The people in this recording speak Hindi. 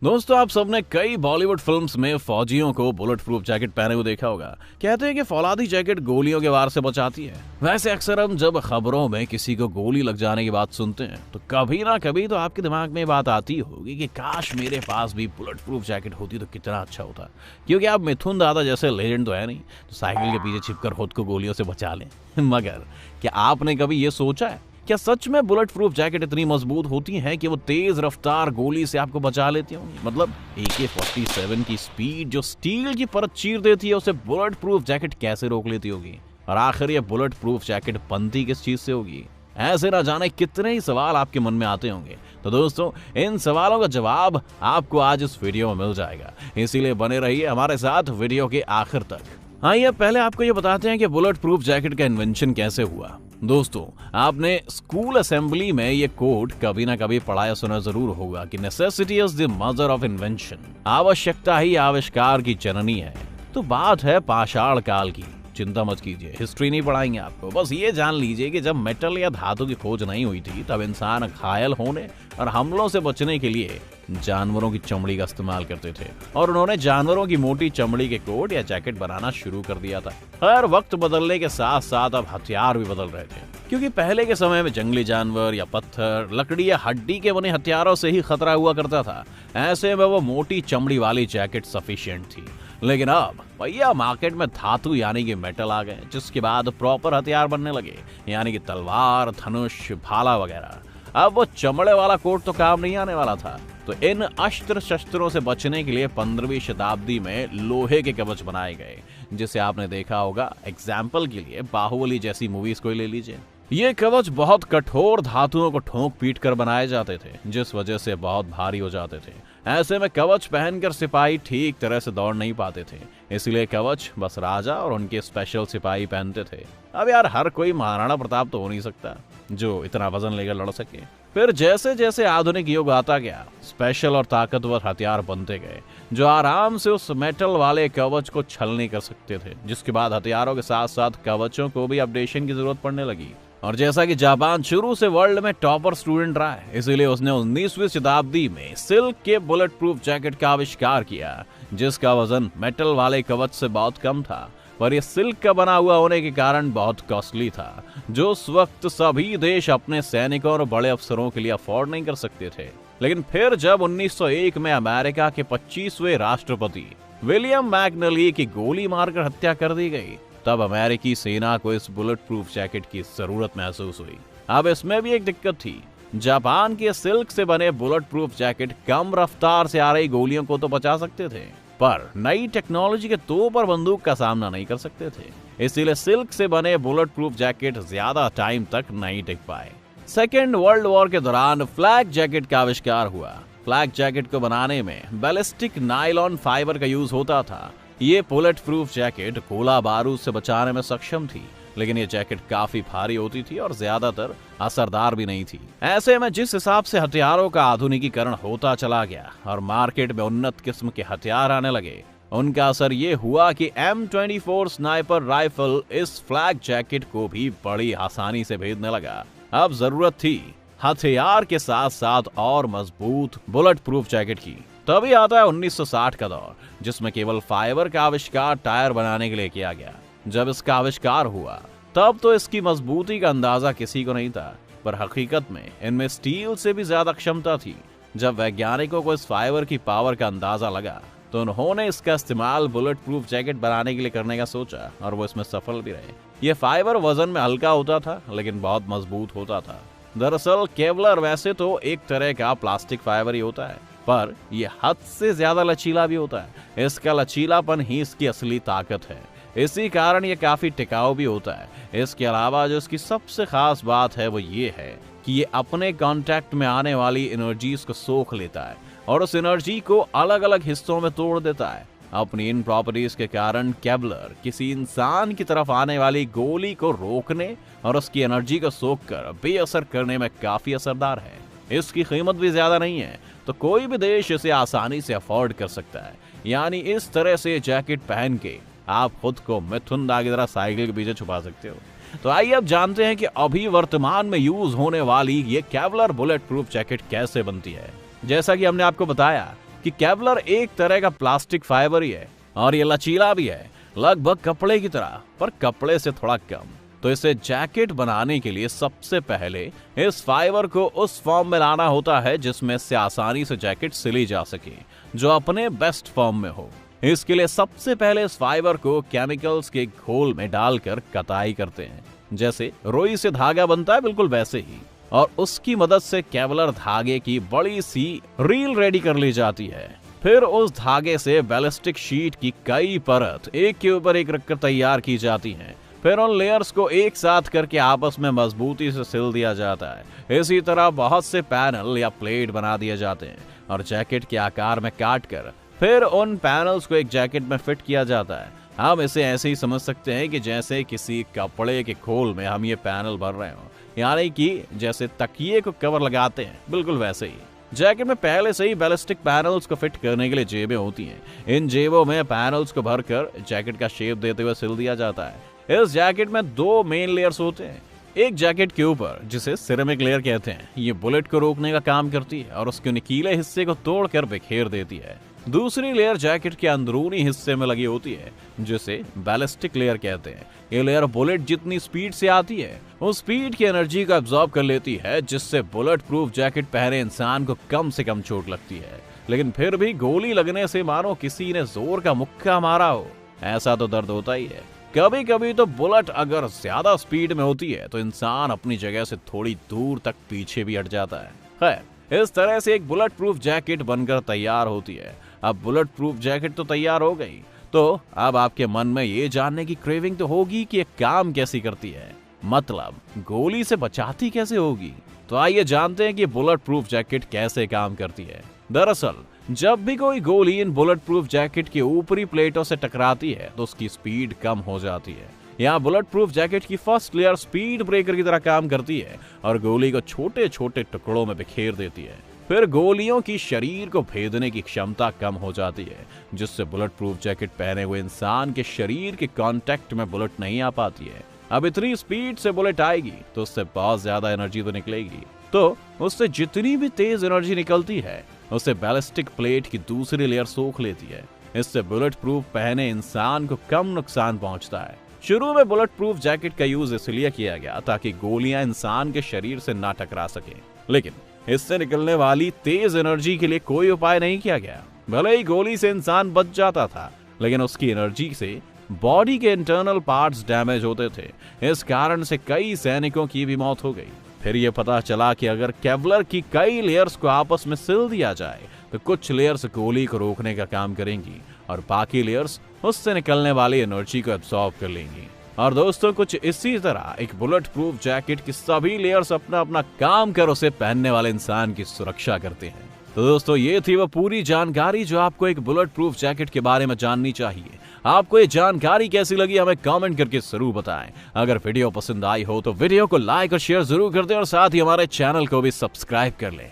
दोस्तों, आप सबने कई बॉलीवुड फिल्म्स में फौजियों को बुलेट प्रूफ जैकेट पहने हुए देखा होगा। कहते हैं कि फौलादी जैकेट गोलियों के वार से बचाती है। वैसे अक्सर हम जब खबरों में किसी को गोली लग जाने की बात सुनते हैं तो कभी ना कभी तो आपके दिमाग में बात आती होगी कि काश मेरे पास भी बुलेट प्रूफ जैकेट होती तो कितना अच्छा होता। क्योंकि आप मिथुन दादा जैसे लेजेंड तो है नहीं, तो साइकिल के पीछे छिपकर खुद को गोलियों से बचा लें। मगर क्या आपने कभी ये सोचा है, क्या सच में बुलेट प्रूफ जैकेट इतनी मजबूत होती हैं कि वो तेज रफ्तार गोली से आपको बचा लेती होंगी? मतलब AK-47 की स्पीड जो स्टील की परत चीर देती है, उसे बुलेट प्रूफ जैकेट कैसे रोक लेती होगी? और आखिर ये बुलेट प्रूफ जैकेट बनती किस चीज से होगी? ऐसे ना जाने कितने ही सवाल आपके मन में आते होंगे। तो दोस्तों, इन सवालों का जवाब आपको आज इस वीडियो में मिल जाएगा, इसीलिए बने रहिए हमारे साथ वीडियो के आखिर तक। आइए पहले आपको ये बताते हैं कि बुलेट प्रूफ जैकेट का इन्वेंशन कैसे हुआ। दोस्तों, आपने स्कूल असेंबली में ये कोट कभी ना कभी पढ़ा या सुना जरूर होगा कि necessity is the mother of invention. आवश्यकता ही आविष्कार की जननी है। तो बात है पाषाण काल की। चिंता मत कीजिए, हिस्ट्री नहीं पढ़ाएंगे आपको। बस ये जान लीजिए कि जब मेटल या धातु की खोज नहीं हुई थी, तब इंसान घायल होने और हमलों से बचने के लिए जानवरों की चमड़ी का इस्तेमाल करते थे, और उन्होंने जानवरों की मोटी चमड़ी के कोट या जैकेट बनाना शुरू कर दिया था। हर वक्त बदलने के साथ साथ अब हथियार भी बदल रहे थे, क्योंकि पहले के समय में जंगली जानवर या पत्थर, लकड़ी या हड्डी के बने हथियारों से ही खतरा हुआ करता था। ऐसे में वो मोटी चमड़ी वाली जैकेट सफिशिएंट थी। लेकिन अब भैया मार्केट में धातु यानी कि मेटल आ गए, जिसके बाद प्रॉपर हथियार बनने लगे, यानी कि तलवार, धनुष, भाला वगैरह। अब वो चमड़े वाला कोट तो काम नहीं आने वाला था। तो इन अस्त्र शस्त्रों से बचने के लिए 15वीं शताब्दी में लोहे के कवच बनाए गए, जिसे आपने देखा होगा। एग्जाम्पल के लिए बाहुबली जैसी मूवीज को ले लीजिए। ये कवच बहुत कठोर धातुओं को ठोक पीट कर बनाए जाते थे, जिस वजह से बहुत भारी हो जाते थे। ऐसे में कवच पहनकर सिपाही ठीक तरह से दौड़ नहीं पाते थे, इसलिए कवच बस राजा और उनके स्पेशल सिपाही पहनते थे। अब यार, हर कोई महाराणा प्रताप तो हो नहीं सकता जो इतना वजन लेकर लड़ सके। फिर जैसे जैसे आधुनिक युग आता गया, स्पेशल और ताकतवर हथियार बनते गए, जो आराम से उस मेटल वाले कवच को छलनी कर सकते थे। जिसके बाद हथियारों के साथ साथ कवचों को भी अपडेशन की जरूरत पड़ने लगी। और जैसा कि जापान शुरू से वर्ल्ड में टॉपर स्टूडेंट रहा है, इसीलिए उसने 19वीं शताब्दी में सिल्क के बुलेट प्रूफ जैकेट का आविष्कार किया, जिसका वजन मेटल वाले कवच से बहुत कम था, पर यह सिल्क का बना हुआ होने के कारण बहुत कॉस्टली था, जो उस वक्त सभी देश अपने सैनिकों और बड़े अफसरों के लिए अफोर्ड नहीं कर सकते थे। लेकिन फिर जब 1901 में अमेरिका के 25वें राष्ट्रपति विलियम मैकनली की गोली मारकर हत्या कर दी गई, तब अमेरिकी सेना को इस बुलेट प्रूफ जैकेट की जरूरत महसूस हुई। अब इसमें भी एक दिक्कत थी। जापान के सिल्क से बने बुलेट प्रूफ जैकेट कम रफ्तार से आ रही गोलियों को तो बचा सकते थे, पर नई टेक्नोलॉजी के तोप और बंदूक का सामना नहीं कर सकते थे। इसीलिए सिल्क से बने बुलेट प्रूफ जैकेट ज्यादा टाइम तक नहीं टिक पाए। सेकेंड वर्ल्ड वॉर के दौरान फ्लैग जैकेट का आविष्कार हुआ। फ्लैग जैकेट को बनाने में बैलिस्टिक नायलॉन फाइबर का यूज होता था। ये बुलेट प्रूफ जैकेट गोला बारूद से बचाने में सक्षम थी, लेकिन ये जैकेट काफी भारी होती थी और ज्यादातर असरदार भी नहीं थी। ऐसे में जिस हिसाब से हथियारों का आधुनिकीकरण होता चला गया और मार्केट में उन्नत किस्म के हथियार आने लगे, उनका असर ये हुआ कि M24 स्नाइपर राइफल इस फ्लैग जैकेट को भी बड़ी आसानी से भेदने लगा। अब जरूरत थी हथियार के साथ साथ और मजबूत बुलेट प्रूफ जैकेट की। तभी आता है 1960 का दौर, जिसमें केवल फाइबर का आविष्कार टायर बनाने के लिए किया गया। जब इसका आविष्कार हुआ, तब तो इसकी मजबूती का अंदाजा किसी को नहीं था, पर हकीकत में इनमें स्टील से भी ज्यादा क्षमता थी। जब वैज्ञानिकों को इस फाइबर की पावर का अंदाजा लगा, तो उन्होंने इसका इस्तेमाल बुलेट प्रूफ जैकेट बनाने के लिए करने का सोचा, और वो इसमें सफल भी रहे। यह फाइबर वजन में हल्का होता था, लेकिन बहुत मजबूत होता था। दरअसल केवलर वैसे तो एक तरह का प्लास्टिक फाइबर ही होता है, पर यह हद से ज्यादा लचीला भी होता है। इसका लचीलापन ही इसकी असली ताकत है। इसी कारण यह काफी टिकाऊ भी होता है। इसके अलावा जो इसकी सबसे खास बात है वो ये है कि ये अपने कांटेक्ट में आने वाली एनर्जीज को सोख लेता है और उस एनर्जी को अलग अलग हिस्सों में तोड़ देता है। अपनी इन प्रॉपर्टीज के कारण केवलर किसी इंसान की तरफ आने वाली गोली को रोकने और उसकी एनर्जी को सोख कर बेअसर करने में काफी असरदार है। इसकी कीमत भी ज्यादा नहीं है, तो कोई भी देश इसे आसानी से अफोर्ड कर सकता है। यानी इस तरह से जैकेट पहन के आप खुद को मिथुन दा की तरह साइकिल के पीछे छुपा सकते हो। तो आइए अब जानते हैं कि अभी वर्तमान में यूज होने वाली ये केवलर बुलेट प्रूफ जैकेट कैसे बनती है। जैसा कि हमने आपको बताया कि केवलर एक तरह का प्लास्टिक फाइबर ही है और ये लचीला भी है, लगभग कपड़े की तरह, पर कपड़े से थोड़ा कम। तो इसे जैकेट बनाने के लिए सबसे पहले इस फाइबर को उस फॉर्म में लाना होता है जिसमें से आसानी से जैकेट सिली जा सके, जो अपने बेस्ट फॉर्म में हो। इसके लिए सबसे पहले इस फाइबर को केमिकल्स के घोल में डालकर कताई करते हैं। जैसे रुई से धागा बनता है, बिल्कुल वैसे ही, और उसकी मदद से केवलर धागे की बड़ी सी रील रेडी कर ली जाती है। फिर उस धागे से बैलिस्टिक शीट की कई परत एक के ऊपर एक रखकर तैयार की जाती हैं। फिर उन लेयर्स को एक साथ करके आपस में मजबूती से सिल दिया जाता है। इसी तरह बहुत से पैनल या प्लेट बना दिए जाते हैं और जैकेट के आकार में काट कर फिर उन पैनल्स को एक जैकेट में फिट किया जाता है। हम इसे ऐसे ही समझ सकते हैं कि जैसे किसी कपड़े के खोल में हम ये पैनल भर रहे हो, यानी कि जैसे तकिए को कवर लगाते हैं, बिल्कुल वैसे ही। जैकेट में पहले से ही बैलिस्टिक पैनल्स को फिट करने के लिए जेबें होती हैं। इन जेबों में पैनल्स को भरकर जैकेट का शेप देते हुए सिल दिया जाता है। इस जैकेट में 2 मेन लेयर्स होते हैं। एक जैकेट के ऊपर, जिसे सिरेमिक लेयर कहते हैं, ये बुलेट को रोकने का काम करती है और उसके नुकीले हिस्से को तोड़कर बिखेर देती है। दूसरी लेयर जैकेट के अंदरूनी हिस्से में लगी होती है, जिसे बैलिस्टिक लेयर कहते हैं। ये लेयर बुलेट जितनी स्पीड से आती है, उस स्पीड की एनर्जी को एब्जॉर्ब कर लेती है, जिससे बुलेट प्रूफ जैकेट पहने इंसान को कम से कम चोट लगती है। लेकिन फिर भी गोली लगने से मानो किसी ने जोर का मुक्का मारा हो, ऐसा तो दर्द होता ही है। कभी कभी तो बुलेट अगर ज्यादा स्पीड में होती है तो इंसान अपनी जगह से थोड़ी दूर तक पीछे भी हट जाता है। खैर, इस तरह से एक बुलेट प्रूफ जैकेट बनकर तैयार होती है। अब बुलेट प्रूफ जैकेट तो तैयार हो गई, तो अब आपके मन में ये जानने की क्रेविंग तो होगी कि ये काम कैसी करती है, मतलब गोली से बचाती कैसे होगी। तो आइए जानते हैं कि बुलेट प्रूफ जैकेट कैसे काम करती है। दरअसल जब भी कोई गोली इन बुलेट प्रूफ जैकेट की ऊपरी प्लेटों से टकराती है तो उसकी स्पीड कम हो जाती है। यहाँ बुलेट प्रूफ जैकेट की फर्स्ट लेयर स्पीड ब्रेकर की तरह काम करती है और गोली को छोटे छोटे टुकड़ों में बिखेर देती है। फिर गोलियों की शरीर को भेदने की क्षमता कम हो जाती है, जिससे बुलेट प्रूफ जैकेट पहने हुए इंसान के शरीर के कांटेक्ट में बुलेट नहीं आ पाती है। अब इतनी स्पीड से बुलेट आएगी तो उससे बहुत ज्यादा एनर्जी तो निकलेगी, तो उससे जितनी भी तेज एनर्जी निकलती है उसे बैलिस्टिक प्लेट की दूसरी लेयर सोख लेती है। इससे बुलेट प्रूफ पहने इंसान को कम नुकसान पहुंचता है। शुरू में बुलेट प्रूफ जैकेट का यूज इसलिए किया गया ताकि गोलियां इंसान के शरीर से ना टकरा सके, लेकिन इससे निकलने वाली तेज एनर्जी के लिए कोई उपाय नहीं किया गया। भले ही गोली से इंसान बच जाता था, लेकिन उसकी एनर्जी से बॉडी के इंटरनल पार्ट्स डैमेज होते थे। इस कारण से कई सैनिकों की भी मौत हो गई। फिर यह पता चला कि अगर केवलर की कई लेयर्स को आपस में सिल दिया जाए तो कुछ लेयर्स गोली को रोकने का काम करेंगी और बाकी लेयर्स उससे निकलने वाली एनर्जी को एब्जॉर्ब कर लेंगी। और दोस्तों, कुछ इसी तरह एक बुलेट प्रूफ जैकेट की सभी लेयर्स अपना अपना काम कर उसे पहनने वाले इंसान की सुरक्षा करते हैं। तो दोस्तों, ये थी वो पूरी जानकारी जो आपको एक बुलेट प्रूफ जैकेट के बारे में जाननी चाहिए। आपको ये जानकारी कैसी लगी हमें कमेंट करके जरूर बताएं। अगर वीडियो पसंद आई हो तो वीडियो को लाइक और शेयर जरूर कर दें और साथ ही हमारे चैनल को भी सब्सक्राइब कर लें।